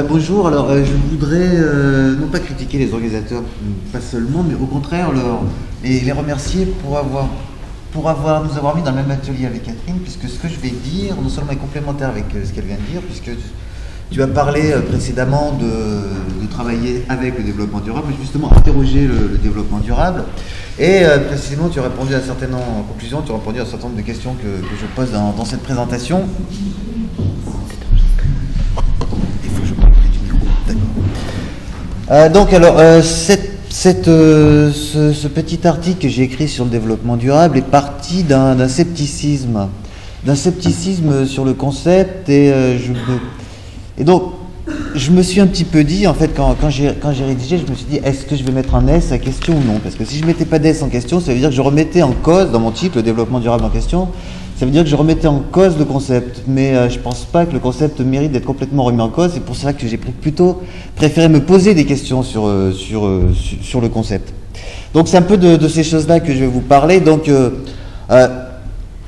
Bonjour, alors je voudrais non pas critiquer les organisateurs, pas seulement, mais au contraire les remercier pour nous avoir mis dans le même atelier avec Catherine, puisque ce que je vais dire, non seulement est complémentaire avec ce qu'elle vient de dire, puisque tu as parlé précédemment de travailler avec le développement durable, mais justement interroger le développement durable, et précisément tu as répondu à certaines, en conclusion, tu as répondu à un certain nombre de questions que je pose dans cette présentation. Ce petit article que j'ai écrit sur le développement durable est parti d'un scepticisme sur le concept, et donc je me suis un petit peu dit, en fait, quand j'ai rédigé, je me suis dit, est-ce que je vais mettre un S à question ou non? Parce que si je mettais pas d'S en question, ça veut dire que je remettais en cause, dans mon titre, le développement durable en question, ça veut dire que je remettais en cause le concept, mais je pense pas que le concept mérite d'être complètement remis en cause. C'est pour cela que j'ai plutôt préféré me poser des questions sur le concept. Donc c'est un peu de ces choses-là que je vais vous parler. Donc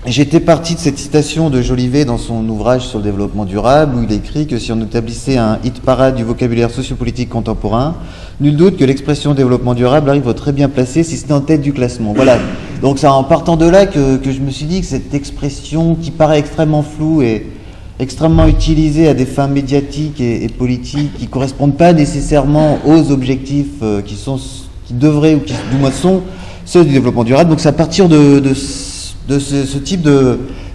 j'étais parti de cette citation de Jolivet dans son ouvrage sur le développement durable, où il écrit que si on établissait un hit parade du vocabulaire sociopolitique contemporain, nul doute que l'expression développement durable arrive très bien placée, si ce n'est en tête du classement. Voilà. Donc c'est en partant de là que je me suis dit que cette expression qui paraît extrêmement floue et extrêmement utilisée à des fins médiatiques et politiques, qui ne correspondent pas nécessairement aux objectifs qui devraient ou qui du moins sont ceux du développement durable. Donc c'est à partir de ce type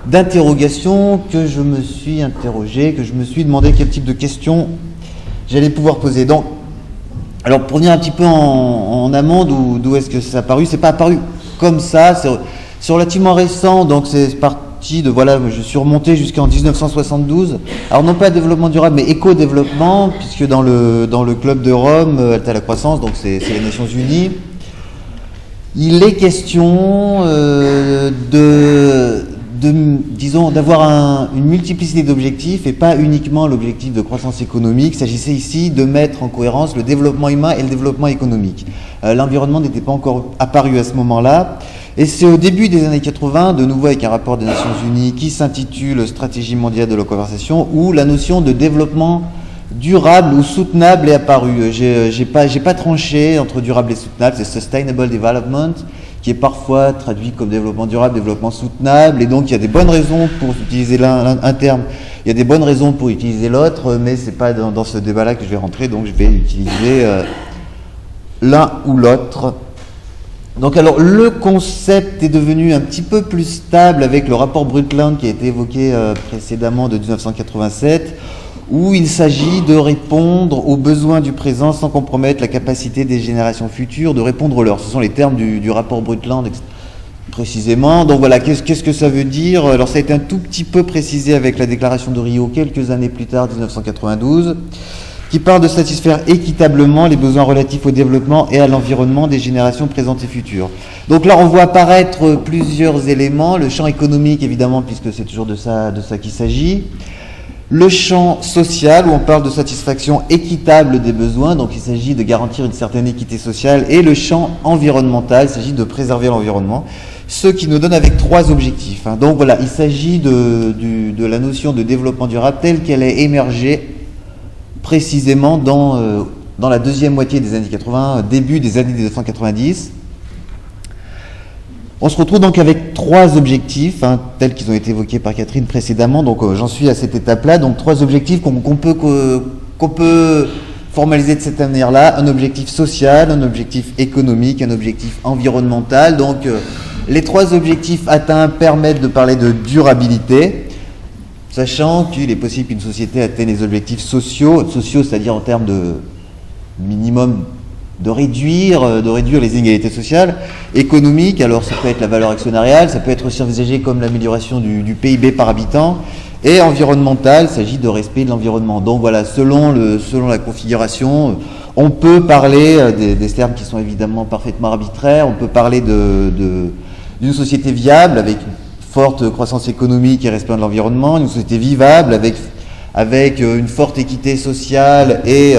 d'interrogation que je me suis interrogé, que je me suis demandé quel type de questions j'allais pouvoir poser. Donc, alors pour venir un petit peu en amont, d'où est-ce que ça a apparu? C'est pas apparu comme ça, c'est relativement récent, donc c'est parti de, voilà, je suis remonté jusqu'en 1972. Alors non pas développement durable, mais éco-développement, puisque dans le club de Rome, Halte à la croissance, donc c'est les Nations Unies, il est question disons, d'avoir une multiplicité d'objectifs et pas uniquement l'objectif de croissance économique. Il s'agissait ici de mettre en cohérence le développement humain et le développement économique. L'environnement n'était pas encore apparu à ce moment-là. Et c'est au début des années 80, de nouveau avec un rapport des Nations Unies qui s'intitule Stratégie mondiale de la conversation, où la notion de développement durable ou soutenable est apparue. J'ai pas tranché entre durable et soutenable, c'est Sustainable Development, qui est parfois traduit comme développement durable, développement soutenable, et donc il y a des bonnes raisons pour utiliser un terme, il y a des bonnes raisons pour utiliser l'autre, mais c'est pas dans ce débat-là que je vais rentrer, donc je vais utiliser l'un ou l'autre. Donc alors le concept est devenu un petit peu plus stable avec le rapport Brundtland qui a été évoqué précédemment de 1987, où il s'agit de répondre aux besoins du présent sans compromettre la capacité des générations futures de répondre aux leurs. Ce sont les termes du rapport Brundtland précisément. Donc voilà, qu'est-ce que ça veut dire? Alors ça a été un tout petit peu précisé avec la déclaration de Rio quelques années plus tard, 1992, qui parle de satisfaire équitablement les besoins relatifs au développement et à l'environnement des générations présentes et futures. Donc là, on voit apparaître plusieurs éléments. Le champ économique, évidemment, puisque c'est toujours de ça qu'il s'agit. Le champ social, où on parle de satisfaction équitable des besoins, donc il s'agit de garantir une certaine équité sociale, et le champ environnemental, il s'agit de préserver l'environnement, ce qui nous donne avec trois objectifs. Donc voilà, il s'agit de la notion de développement durable telle qu'elle est émergée précisément dans la deuxième moitié des années 80, début des années 1990. On se retrouve donc avec trois objectifs, tels qu'ils ont été évoqués par Catherine précédemment. Donc j'en suis à cette étape-là. Donc trois objectifs qu'on peut formaliser de cette manière-là. Un objectif social, un objectif économique, un objectif environnemental. Donc les trois objectifs atteints permettent de parler de durabilité, sachant qu'il est possible qu'une société atteigne les objectifs sociaux, c'est-à-dire en termes de minimum de réduire les inégalités sociales, économiques, alors ça peut être la valeur actionnariale, ça peut être aussi envisagé comme l'amélioration du PIB par habitant, et environnemental, il s'agit de respect de l'environnement. Donc voilà, selon la configuration, on peut parler des termes qui sont évidemment parfaitement arbitraires, on peut parler d'une société viable avec une forte croissance économique et respect de l'environnement, une société vivable avec une forte équité sociale et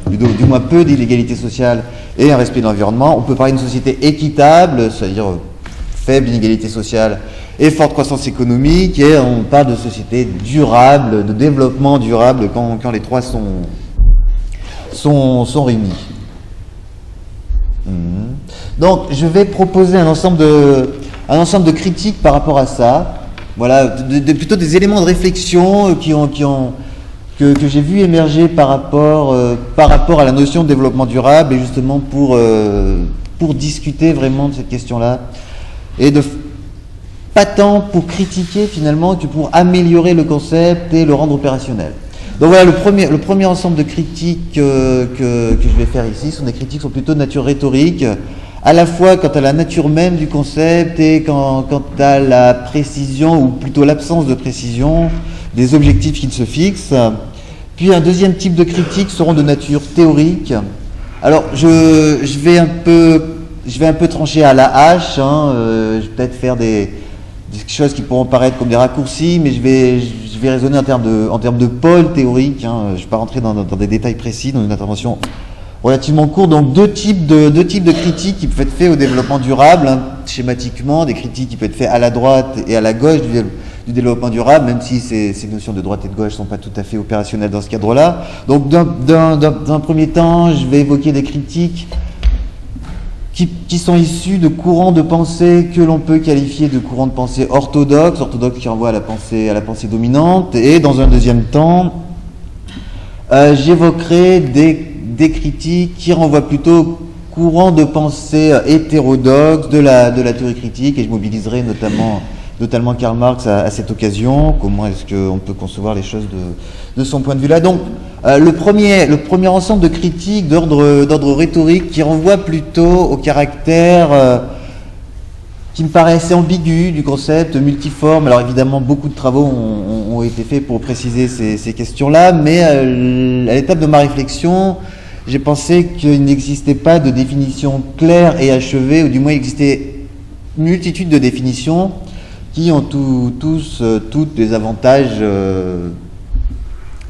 du moins peu d'inégalité sociale et un respect de l'environnement. On peut parler d'une société équitable, c'est-à-dire faible inégalité sociale et forte croissance économique, et on parle de société durable, de développement durable quand les trois sont réunis. Donc je vais proposer un ensemble de critiques par rapport à ça. Voilà, plutôt des éléments de réflexion que j'ai vu émerger par rapport à la notion de développement durable, et justement pour discuter vraiment de cette question-là, et pas tant pour critiquer finalement que pour améliorer le concept et le rendre opérationnel. Donc voilà, le premier ensemble de critiques que je vais faire ici sont des critiques sont plutôt de nature rhétorique, à la fois quant à la nature même du concept et quant à la précision, ou plutôt l'absence de précision, des objectifs qu'il se fixe. Puis un deuxième type de critiques seront de nature théorique. Alors je vais un peu trancher à la hache, je vais peut-être faire des choses qui pourront paraître comme des raccourcis, mais je vais raisonner en termes de pôle théorique. Je ne vais pas rentrer dans des détails précis, dans une intervention relativement courte. Donc deux types de critiques qui peuvent être faits au développement durable, schématiquement, des critiques qui peuvent être faites à la droite et à la gauche du développement durable, même si ces notions de droite et de gauche ne sont pas tout à fait opérationnelles dans ce cadre-là. Donc d'un premier temps, je vais évoquer des critiques qui sont issus de courants de pensée que l'on peut qualifier de courants de pensée orthodoxes qui renvoient à la pensée dominante. Et dans un deuxième temps, j'évoquerai des critiques qui renvoient plutôt courants de pensée hétérodoxes de la théorie critique, et je mobiliserai notamment Karl Marx à cette occasion. Comment est-ce qu'on peut concevoir les choses de son point de vue là. Donc le premier ensemble de critiques d'ordre rhétorique qui renvoie plutôt au caractère qui me paraît assez ambigu du concept multiforme. Alors évidemment, beaucoup de travaux ont été faits pour préciser ces questions-là, mais à l'étape de ma réflexion, j'ai pensé qu'il n'existait pas de définition claire et achevée, ou du moins il existait une multitude de définitions qui ont toutes des avantages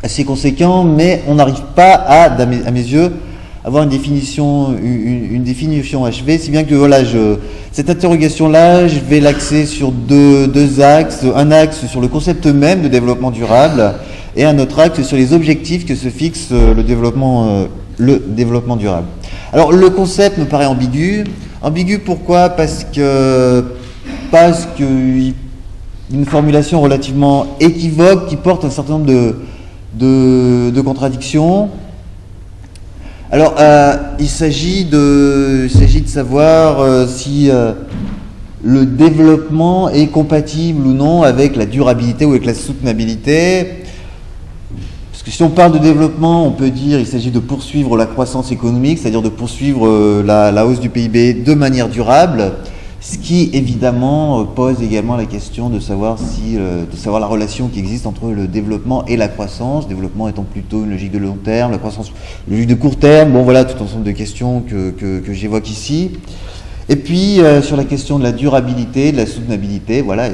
assez conséquents, mais on n'arrive pas à mes yeux, avoir une définition achevée, si bien que voilà, cette interrogation-là, je vais l'axer sur deux axes, un axe sur le concept même de développement durable, et un autre axe sur les objectifs que se fixe le développement durable. Alors le concept me paraît ambigu. Ambigu pourquoi ? Parce que une formulation relativement équivoque qui porte un certain nombre de contradictions. Alors il s'agit de savoir si le développement est compatible ou non avec la durabilité ou avec la soutenabilité. Parce que si on parle de développement, on peut dire qu'il s'agit de poursuivre la croissance économique, c'est-à-dire de poursuivre la hausse du PIB de manière durable, ce qui évidemment pose également la question de savoir la relation qui existe entre le développement et la croissance, développement étant plutôt une logique de long terme, la croissance une logique de court terme. Bon voilà, tout ensemble de questions que j'évoque ici. Et puis sur la question de la durabilité, de la soutenabilité, voilà,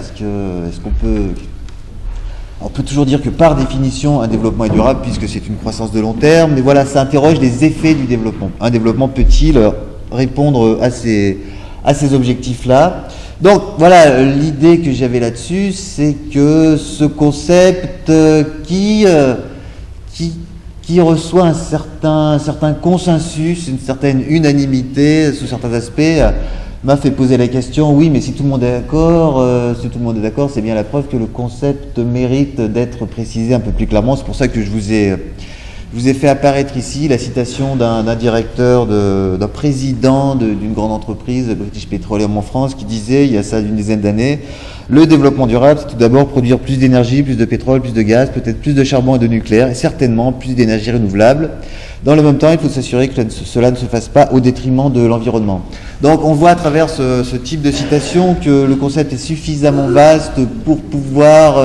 on peut toujours dire que par définition un développement est durable puisque c'est une croissance de long terme, mais voilà, ça interroge les effets du développement. Un développement peut-il répondre à ces objectifs-là? Donc voilà, l'idée que j'avais là-dessus, c'est que ce concept qui reçoit un certain consensus, une certaine unanimité sous certains aspects, m'a fait poser la question, oui, mais si tout le monde est d'accord, c'est bien la preuve que le concept mérite d'être précisé un peu plus clairement. C'est pour ça que je vous ai fait apparaître ici la citation d'un directeur, d'un président d'une grande entreprise, British Petroleum en France, qui disait, il y a ça une dizaine d'années, le développement durable, c'est tout d'abord produire plus d'énergie, plus de pétrole, plus de gaz, peut-être plus de charbon et de nucléaire, et certainement plus d'énergie renouvelable. Dans le même temps, il faut s'assurer que cela ne se fasse pas au détriment de l'environnement. Donc on voit à travers ce type de citation que le concept est suffisamment vaste pour pouvoir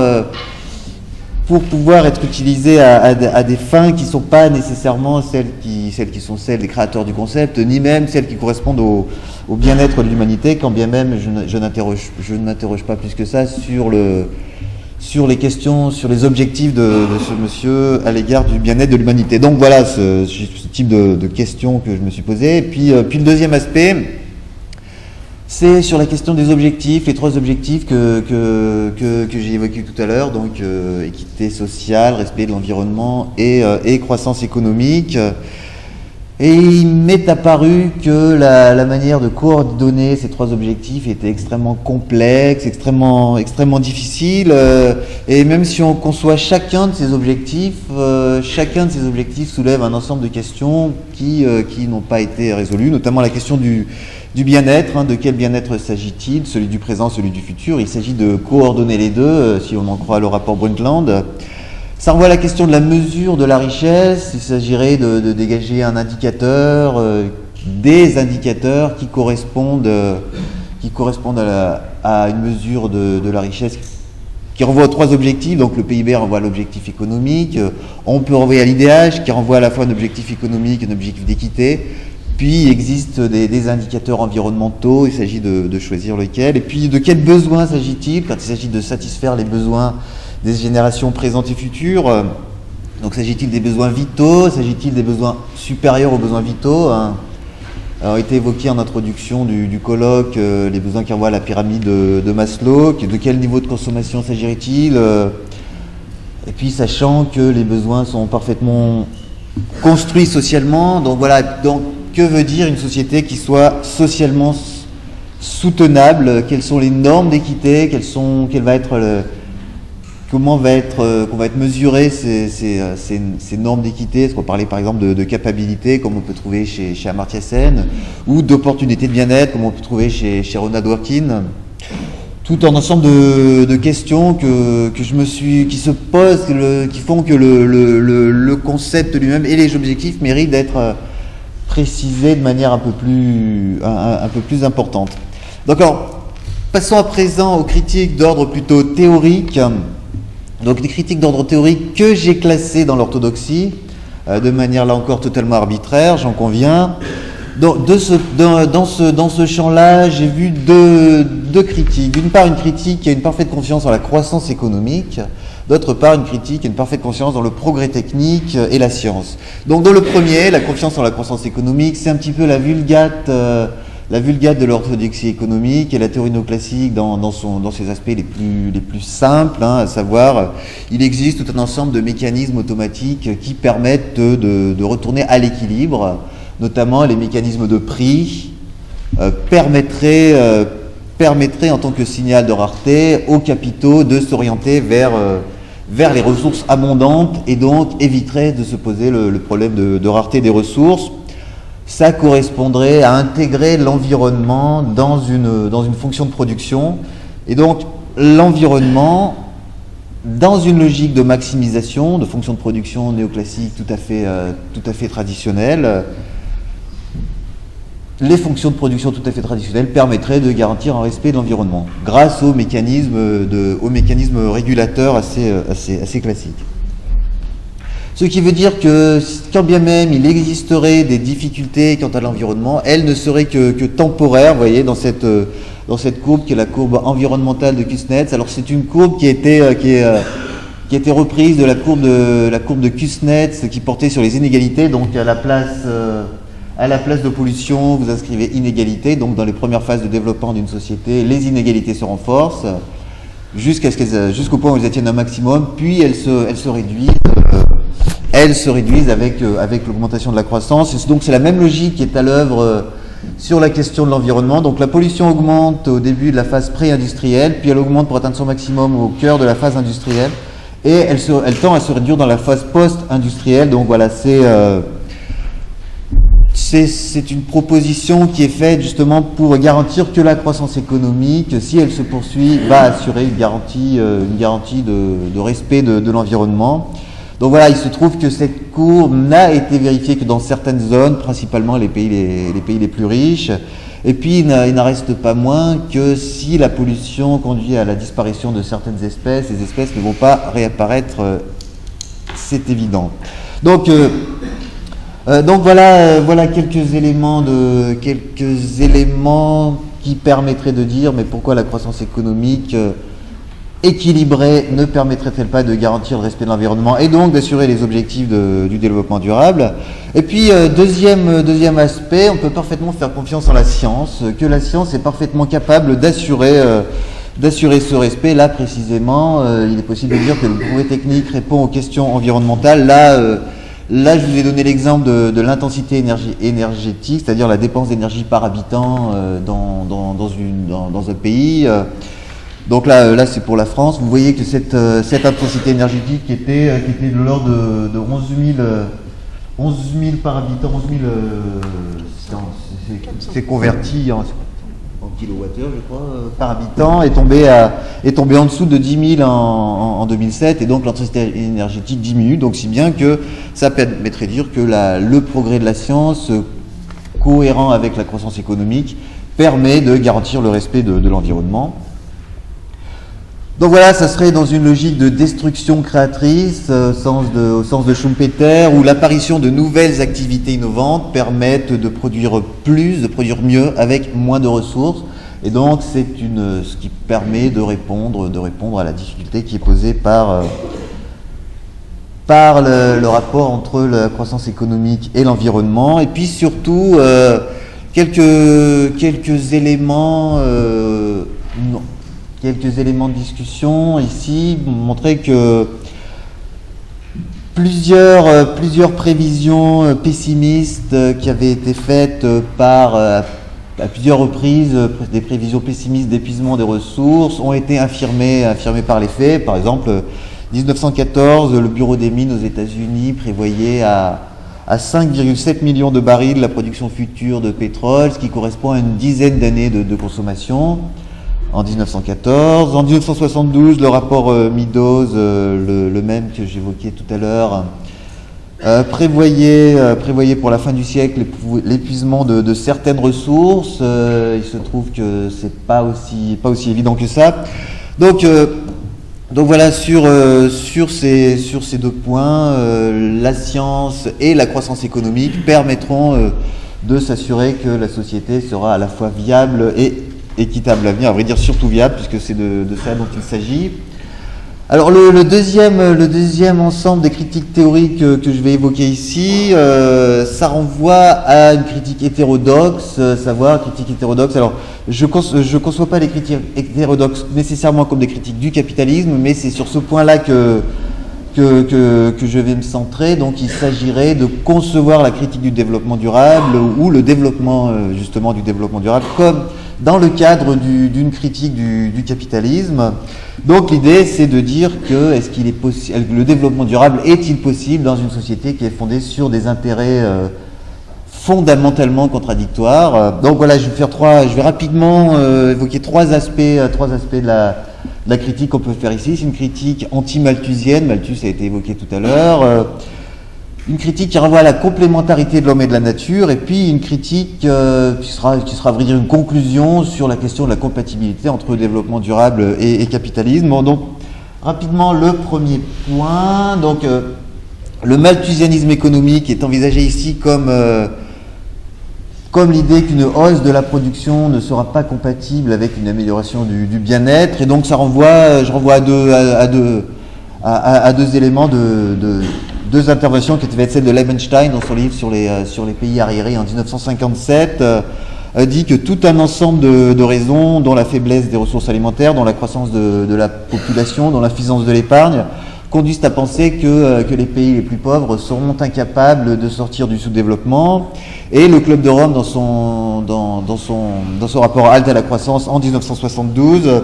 être utilisé à des fins qui ne sont pas nécessairement celles qui sont celles des créateurs du concept, ni même celles qui correspondent au bien-être de l'humanité, quand bien même je n'interroge pas plus que ça sur les questions, sur les objectifs de ce monsieur à l'égard du bien-être de l'humanité. Donc voilà ce type de questions que je me suis posé. Et puis le deuxième aspect, C'est sur la question des objectifs, les 3 objectifs que j'ai évoqués tout à l'heure, donc équité sociale, respect de l'environnement et croissance économique. Et il m'est apparu que la manière de coordonner ces 3 objectifs était extrêmement complexe, extrêmement difficile. Et même si on conçoit chacun de ces objectifs soulève un ensemble de questions qui n'ont pas été résolues, notamment la question du bien-être. De quel bien-être s'agit-il? Celui du présent, celui du futur. Il s'agit de coordonner les deux, si on en croit le rapport Brundtland. Ça renvoie à la question de la mesure de la richesse. Il s'agirait de dégager un indicateur, des indicateurs qui correspondent à une mesure de la richesse qui renvoie aux 3 objectifs. Donc le PIB renvoie à l'objectif économique. On peut renvoyer à l'IDH qui renvoie à la fois un objectif économique et un objectif d'équité. Puis il existe des indicateurs environnementaux, il s'agit de choisir lequel. Et puis de quels besoins s'agit-il quand il s'agit de satisfaire les besoins des générations présentes et futures? Donc s'agit-il des besoins vitaux? S'agit-il des besoins supérieurs aux besoins vitaux? Alors, a été évoqué en introduction du colloque les besoins qui renvoient à la pyramide de Maslow. De quel niveau de consommation s'agirait-il? Et puis sachant que les besoins sont parfaitement construits socialement. Donc voilà, que veut dire une société qui soit socialement soutenable? Quelles sont les normes d'équité? Comment va être mesurées ces normes d'équité? Est-ce qu'on parlait par exemple de capacité, comme on peut trouver chez Amartya Sen, ou d'opportunité de bien-être, comme on peut trouver chez Ronald Dworkin? Tout un ensemble de questions qui se posent, qui font que le concept lui-même et les objectifs méritent d'être précisés de manière un peu plus importante. D'accord. Passons à présent aux critiques d'ordre plutôt théorique. Donc des critiques d'ordre théorique que j'ai classées dans l'orthodoxie, de manière là encore totalement arbitraire, j'en conviens. Donc, dans ce champ-là, j'ai vu deux critiques. D'une part, une critique qui a une parfaite confiance en la croissance économique. D'autre part, une critique et une parfaite confiance dans le progrès technique et la science. Donc dans le premier, la confiance en la croissance économique, c'est un petit peu la vulgate de l'orthodoxie économique et la théorie néoclassique dans ses aspects les plus simples, à savoir, il existe tout un ensemble de mécanismes automatiques qui permettent de retourner à l'équilibre, notamment les mécanismes de prix permettraient en tant que signal de rareté aux capitaux de s'orienter vers les ressources abondantes et donc éviterait de se poser le problème de rareté des ressources. Ça correspondrait à intégrer l'environnement dans une fonction de production. Et donc l'environnement, dans une logique de maximisation, de fonction de production néoclassique tout à fait traditionnelle, les fonctions de production tout à fait traditionnelles permettraient de garantir un respect de l'environnement grâce aux mécanismes régulateurs assez classiques. Ce qui veut dire que quand bien même il existerait des difficultés quant à l'environnement, elles ne seraient que temporaires, vous voyez, dans cette courbe qui est la courbe environnementale de Kuznets. Alors c'est une courbe qui a été reprise de la courbe de Kuznets qui portait sur les inégalités, donc à la place de pollution, vous inscrivez inégalité, donc dans les premières phases de développement d'une société, les inégalités se renforcent jusqu'au point où elles atteignent un maximum, puis elles se réduisent avec l'augmentation de la croissance. Et donc c'est la même logique qui est à l'œuvre sur la question de l'environnement. Donc la pollution augmente au début de la phase pré-industrielle, puis elle augmente pour atteindre son maximum au cœur de la phase industrielle, et elle tend à se réduire dans la phase post-industrielle. Donc voilà, c'est une proposition qui est faite justement pour garantir que la croissance économique, si elle se poursuit, va assurer une garantie de respect de l'environnement. Donc voilà, il se trouve que cette courbe n'a été vérifiée que dans certaines zones, principalement les pays les plus riches. Et puis il n'en reste pas moins que si la pollution conduit à la disparition de certaines espèces, les espèces ne vont pas réapparaître, c'est évident. Donc voilà quelques éléments qui permettraient de dire mais pourquoi la croissance économique équilibrée ne permettrait-elle pas de garantir le respect de l'environnement et donc d'assurer les objectifs du développement durable? Et puis, deuxième aspect, on peut parfaitement faire confiance en la science, que la science est parfaitement capable d'assurer ce respect. Là, précisément, il est possible de dire que le progrès technique répond aux questions environnementales. Là, je vous ai donné l'exemple de l'intensité énergétique, c'est-à-dire la dépense d'énergie par habitant dans un pays. Donc là c'est pour la France. Vous voyez que cette intensité énergétique qui était de l'ordre de 11 000 par habitant, 11 000, c'est converti en kilowattheures, je crois, par habitant, est tombé en dessous de 10 000 en 2007, et donc l'intensité énergétique diminue, donc si bien que ça permettrait de dire que le progrès de la science, cohérent avec la croissance économique, permet de garantir le respect de l'environnement. Donc voilà, ça serait dans une logique de destruction créatrice, au sens de Schumpeter, où l'apparition de nouvelles activités innovantes permettent de produire plus, de produire mieux, avec moins de ressources. Et donc c'est ce qui permet de répondre à la difficulté qui est posée par le rapport entre la croissance économique et l'environnement. Et puis surtout, quelques éléments de discussion ici montraient que plusieurs prévisions pessimistes qui avaient été faites à plusieurs reprises, des prévisions pessimistes d'épuisement des ressources, ont été affirmées par les faits. Par exemple, 1914, le Bureau des mines aux États-Unis prévoyait à 5,7 millions de barils la production future de pétrole, ce qui correspond à une dizaine d'années de consommation. En 1914. En 1972, le rapport Meadows, le même que j'évoquais tout à l'heure, prévoyait pour la fin du siècle l'épuisement de certaines ressources. Il se trouve que c'est pas aussi évident que ça. Donc voilà, sur ces deux points, la science et la croissance économique permettront de s'assurer que la société sera à la fois viable et équitable à venir, à vrai dire surtout viable, puisque c'est de ça dont il s'agit. Alors le deuxième ensemble des critiques théoriques que je vais évoquer ici, ça renvoie à une critique hétérodoxe, critique hétérodoxe. Alors je conçois pas les critiques hétérodoxes nécessairement comme des critiques du capitalisme, mais c'est sur ce point-là que je vais me centrer. Donc il s'agirait de concevoir la critique du développement durable ou le développement justement du développement durable comme dans le cadre d'une critique du capitalisme. Donc l'idée c'est de dire que le développement durable est-il possible dans une société qui est fondée sur des intérêts fondamentalement contradictoires. Donc voilà, je vais rapidement évoquer trois aspects de la critique qu'on peut faire ici. C'est une critique anti-malthusienne, Malthus a été évoqué tout à l'heure, une critique qui renvoie à la complémentarité de l'homme et de la nature, et puis une critique qui sera à vrai dire une conclusion sur la question de la compatibilité entre développement durable et capitalisme. Bon, donc rapidement le premier point, donc le malthusianisme économique est envisagé ici comme l'idée qu'une hausse de la production ne sera pas compatible avec une amélioration du bien-être, et donc je renvoie à deux éléments deux interventions qui étaient celles de Leibenstein dans son livre sur les pays arriérés en 1957, dit que tout un ensemble de raisons, dont la faiblesse des ressources alimentaires, dont la croissance de la population, dont l'insuffisance de l'épargne, conduisent à penser que les pays les plus pauvres seront incapables de sortir du sous-développement. Et le Club de Rome, dans son rapport Halte à la croissance en 1972,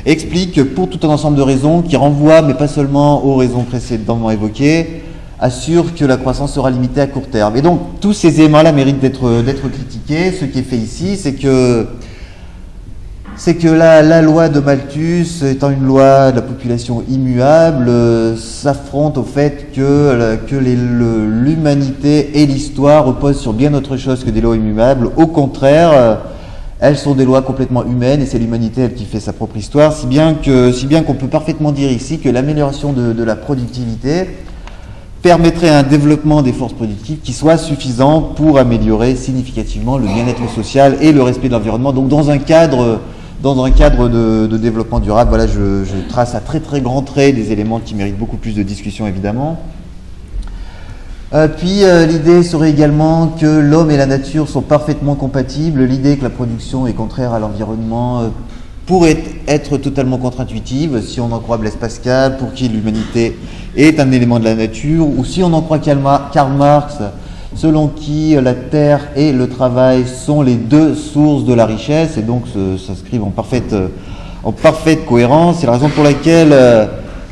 explique que pour tout un ensemble de raisons qui renvoient, mais pas seulement aux raisons précédemment évoquées, assure que la croissance sera limitée à court terme. Et donc tous ces éléments-là méritent d'être critiqués. Ce qui est fait ici, c'est que la loi de Malthus, étant une loi de la population immuable, s'affronte au fait que l'humanité et l'histoire reposent sur bien autre chose que des lois immuables. Au contraire, elles sont des lois complètement humaines, et c'est l'humanité elle qui fait sa propre histoire, si bien qu'on peut parfaitement dire ici que l'amélioration de la productivité permettrait un développement des forces productives qui soit suffisant pour améliorer significativement le bien-être social et le respect de l'environnement. Donc dans un cadre dans un cadre de développement durable. Voilà, je trace à très très grands traits des éléments qui méritent beaucoup plus de discussion évidemment. Puis l'idée serait également que l'homme et la nature sont parfaitement compatibles. L'idée que la production est contraire à l'environnement pourrait être totalement contre-intuitive si on en croit Blaise Pascal, pour qui l'humanité est un élément de la nature, ou si on en croit Karl Marx, selon qui la terre et le travail sont les deux sources de la richesse, et donc s'inscrivent en parfaite cohérence. C'est la raison pour laquelle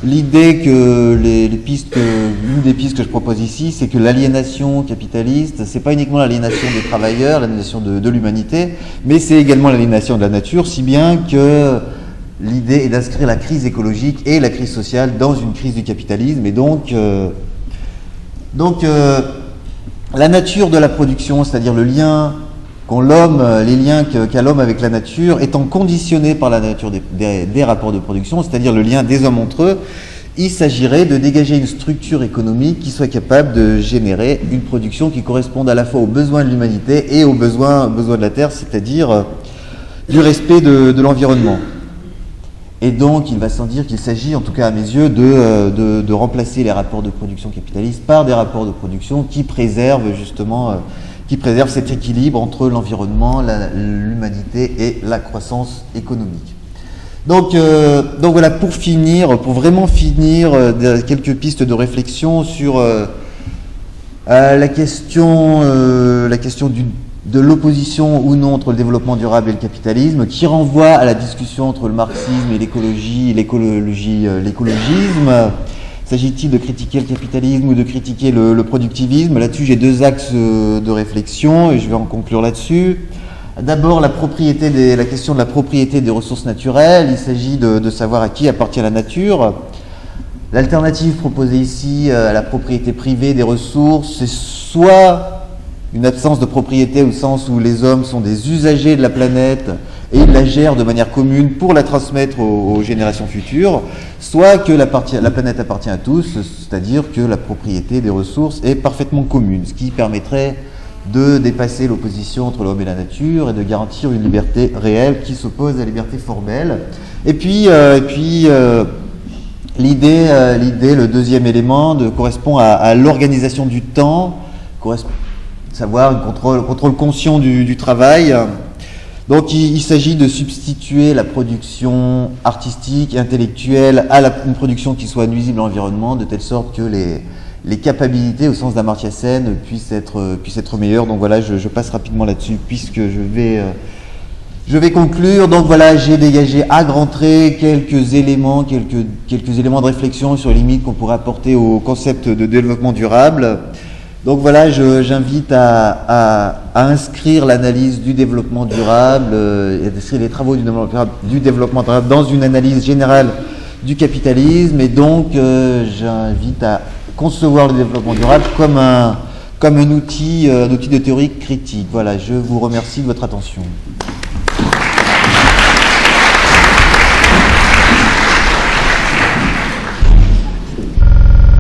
l'idée que l'une des pistes que je propose ici, c'est que l'aliénation capitaliste, c'est pas uniquement l'aliénation des travailleurs, l'aliénation de l'humanité, mais c'est également l'aliénation de la nature, si bien que l'idée est d'inscrire la crise écologique et la crise sociale dans une crise du capitalisme, et donc la nature de la production, c'est-à-dire le lien les liens qu'a l'homme avec la nature, étant conditionnés par la nature des rapports de production, c'est-à-dire le lien des hommes entre eux, il s'agirait de dégager une structure économique qui soit capable de générer une production qui corresponde à la fois aux besoins de l'humanité et aux besoins de la Terre, c'est-à-dire du respect de l'environnement. Et donc, il va sans dire qu'il s'agit, en tout cas à mes yeux, de remplacer les rapports de production capitalistes par des rapports de production qui préservent justement cet équilibre entre l'environnement, l'humanité et la croissance économique. Donc voilà, pour vraiment finir, quelques pistes de réflexion sur la question de l'opposition ou non entre le développement durable et le capitalisme, qui renvoie à la discussion entre le marxisme et l'écologisme. S'agit-il de critiquer le capitalisme ou de critiquer le productivisme? Là-dessus, j'ai deux axes de réflexion et je vais en conclure là-dessus. D'abord, la question de la propriété des ressources naturelles. Il s'agit de savoir à qui appartient la nature. L'alternative proposée ici à la propriété privée des ressources, c'est soit une absence de propriété au sens où les hommes sont des usagers de la planète et ils la gèrent de manière commune pour la transmettre aux générations futures, soit que la planète appartient à tous, c'est-à-dire que la propriété des ressources est parfaitement commune, ce qui permettrait de dépasser l'opposition entre l'homme et la nature et de garantir une liberté réelle qui s'oppose à la liberté formelle. Et puis l'idée, le deuxième élément, correspond à l'organisation du temps, savoir un contrôle conscient du travail. Donc il s'agit de substituer la production artistique et intellectuelle à une production qui soit nuisible à l'environnement, de telle sorte que les capacités, au sens d'Amartya Sen, puissent être meilleures. Donc voilà, je passe rapidement là-dessus puisque je vais conclure. Donc voilà, j'ai dégagé à grands traits quelques éléments de réflexion sur les limites qu'on pourrait apporter au concept de développement durable. Donc voilà, j'invite à inscrire l'analyse du développement durable et d'inscrire les travaux du développement durable dans une analyse générale du capitalisme, et donc j'invite à concevoir le développement durable comme un outil de théorie critique. Voilà, je vous remercie de votre attention.